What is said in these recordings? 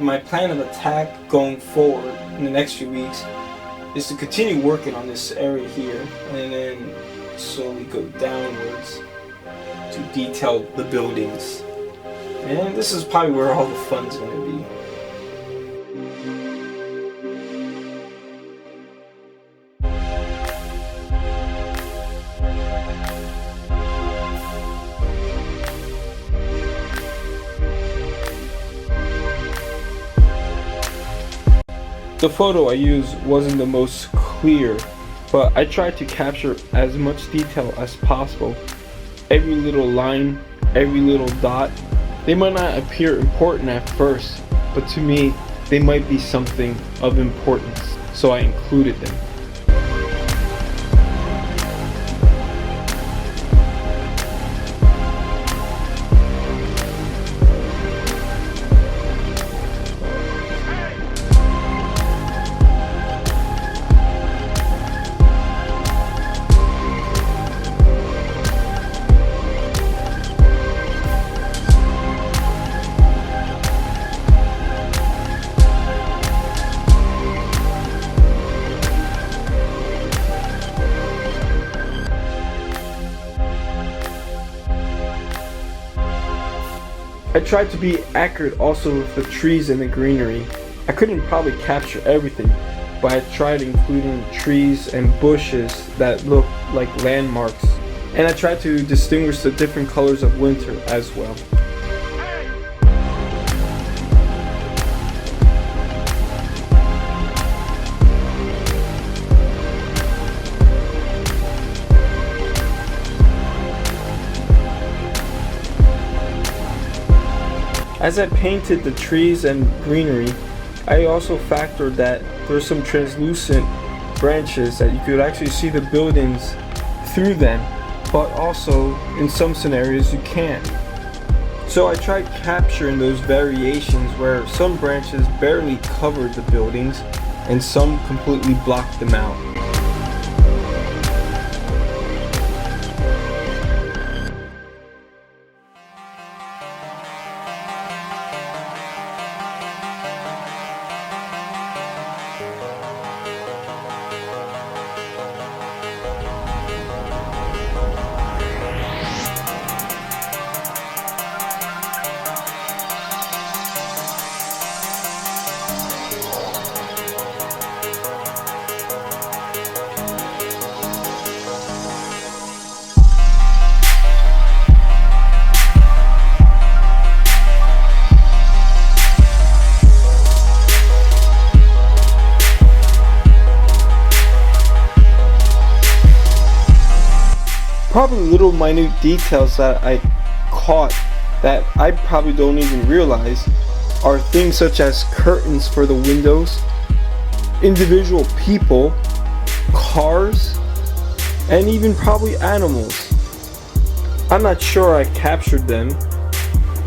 My plan of attack going forward in the next few weeks is to continue working on this area here and then slowly go downwards to detail the buildings. And this is probably where all the fun's going to be. The photo I used wasn't the most clear, but I tried to capture as much detail as possible. Every little line, every little dot, they might not appear important at first, but to me, they might be something of importance, so I included them. I tried to be accurate also with the trees and the greenery. I couldn't probably capture everything, but I tried including trees and bushes that look like landmarks. And I tried to distinguish the different colors of winter as well. As I painted the trees and greenery, I also factored that there's some translucent branches that you could actually see the buildings through them, but also in some scenarios you can't. So I tried capturing those variations where some branches barely covered the buildings and some completely blocked them out. Probably little minute details that I caught that I probably don't even realize are things such as curtains for the windows, individual people, cars, and even probably animals. I'm not sure I captured them.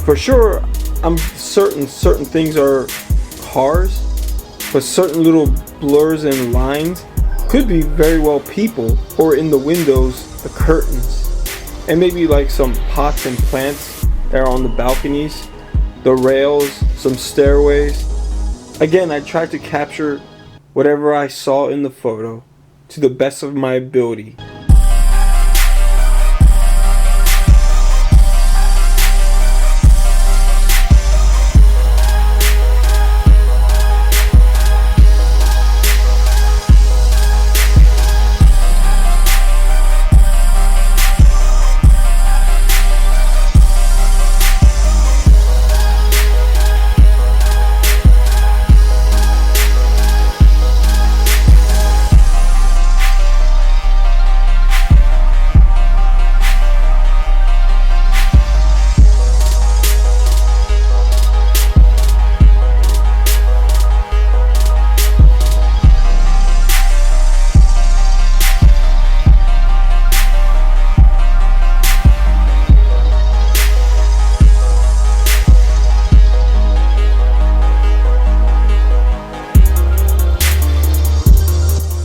For sure, I'm certain things are cars, but certain little blurs and lines could be very well people, or in the windows, the curtains, and maybe like some pots and plants that are on the balconies, the rails, some stairways. Again, I tried to capture whatever I saw in the photo to the best of my ability.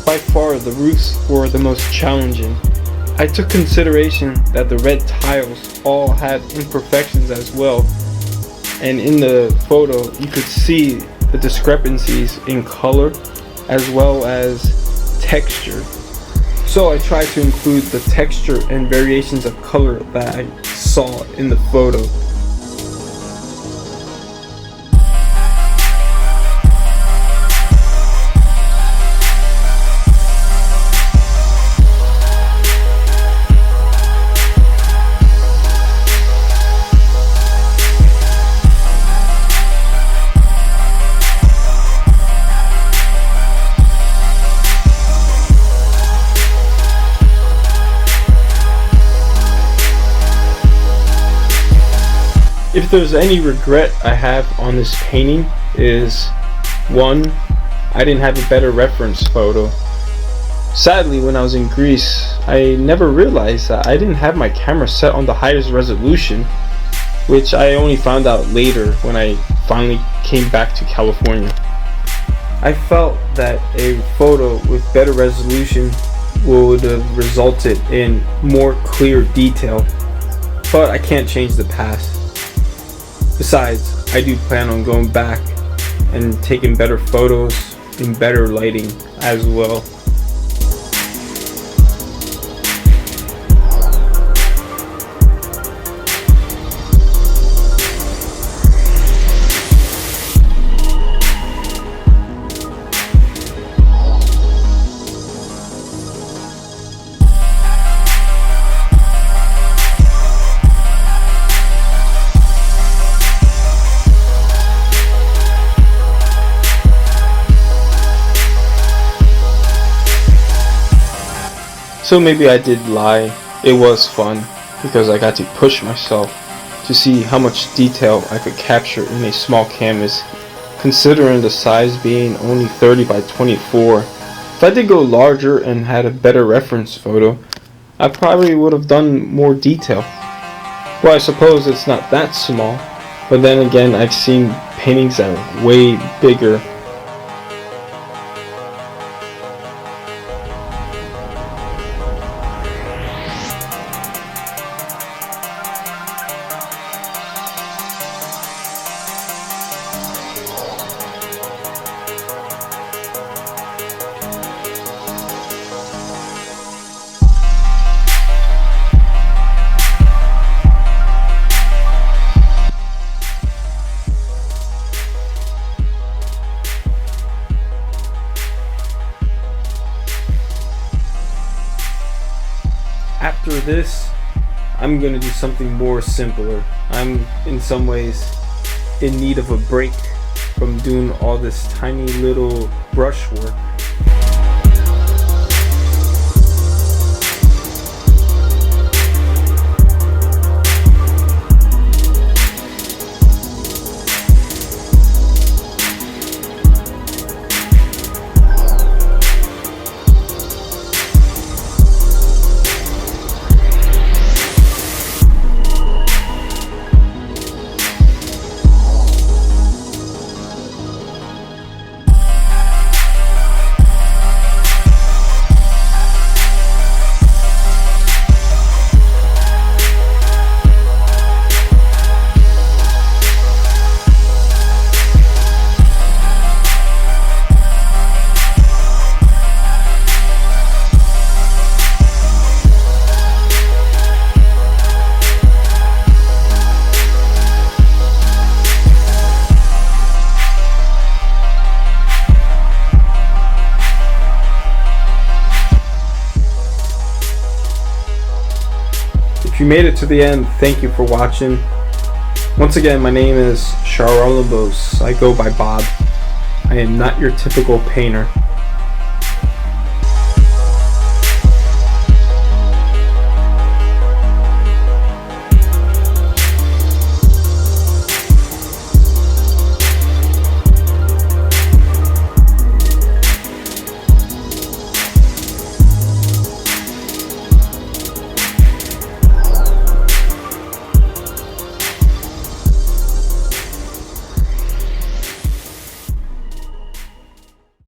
By far, the roofs were the most challenging. I took consideration that the red tiles all had imperfections as well, and in the photo you could see the discrepancies in color as well as texture. So I tried to include the texture and variations of color that I saw in the photo. If there's any regret I have on this painting is, one, I didn't have a better reference photo. Sadly, when I was in Greece, I never realized that I didn't have my camera set on the highest resolution, which I only found out later when I finally came back to California. I felt that a photo with better resolution would have resulted in more clear detail, but I can't change the past. Besides, I do plan on going back and taking better photos in better lighting as well. So maybe I did lie. It was fun because I got to push myself to see how much detail I could capture in a small canvas, considering the size being only 30 by 24. If I did go larger and had a better reference photo, I probably would have done more detail. Well, I suppose it's not that small, but then again, I've seen paintings that are way bigger. After this, I'm gonna do something more simpler. I'm in some ways in need of a break from doing all this tiny little brush work. If you made it to the end, thank you for watching. Once again, my name is Charles. I go by Bob. I am not your typical painter.